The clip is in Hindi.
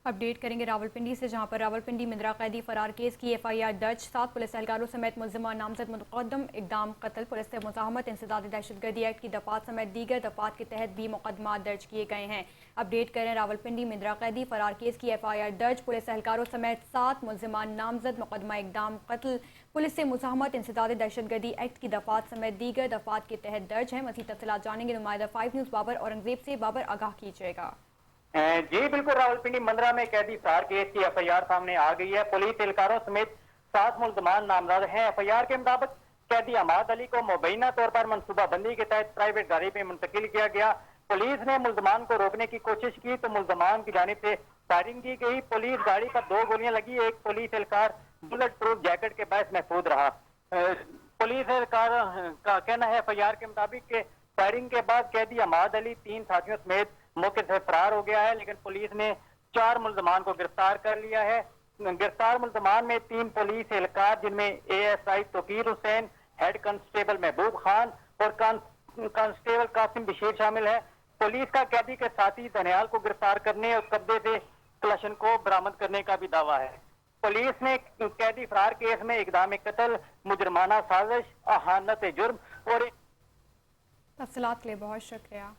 अपडेट करेंगे रावलपिंडी से, जहां पर रावलपिंडी मिंद्रा कैदी फरार केस की एफआईआर दर्ज। 7 पुलिस एहलकारों समेत मुल्जिमा नामजद मुकदम इकदाम कत्ल, पुलिस से मुजाहमत, इंसदाद दहशतगर्दी एक्ट की दफात समेत दीगर दफात के तहत भी मुकदमा दर्ज किए गए हैं। अपडेट करें रावलपिंडी मिंद्रा कैदी फरार केस की एफआईआर दर्ज, पुलिस एहलकारों समेत 7 मुल्जिमा नामजद मुकदमा इकदाम कत्ल, पुलिस से मुजाहमत, इंसदाद दहशतगर्दी एक्ट की दफात समेत दीगर दफात के तहत दर्ज है। मज़ीद तफसीलात जानेंगे नुमाइंदा 5 न्यूज़ बाबर औरंगजेब से। बाबर, आगाह कीजिएगा। जी बिल्कुल, रावलपिंडी मंदरा में कैदी फरार केस की एफआईआर सामने आ गई है। पुलिस एहलकारों समेत 7 मुल्जमान नामजद हैं। एफआईआर के मुताबिक कैदी अमाद अली को मुबैना तौर पर मनसूबाबंदी के तहत प्राइवेट गाड़ी में मुंतकिल किया गया। पुलिस ने मुल्जमान को रोकने की कोशिश की तो मुल्जमान की जानिब से फायरिंग की गई। पुलिस गाड़ी पर 2 गोलियां लगी। एक पुलिस एहलकार बुलेट प्रूफ जैकेट के बहस महफूज रहा। पुलिस एहलकार का कहना है एफआईआर के मुताबिक कि फायरिंग के बाद कैदी अमाद अली 3 साथियों समेत मौके से फरार हो गया है, लेकिन पुलिस ने 4 मुल्जमान को गिरफ्तार कर लिया है। गिरफ्तार मुल्जमान में 3 पुलिस एहलकार जिनमें ASI Toqeer Hussain, head constable Mehboob Khan और कांस्टेबल कासिम बशीर शामिल है। पुलिस का कैदी के साथी दनियाल को गिरफ्तार करने और कब्जे से कलशन को बरामद करने का भी दावा है। पुलिस ने कैदी फरार केस में इक़दाम कत्ल, मुजरमाना साजिश, अहानत जुर्म और तफसीलात के लिए बहुत शुक्रिया।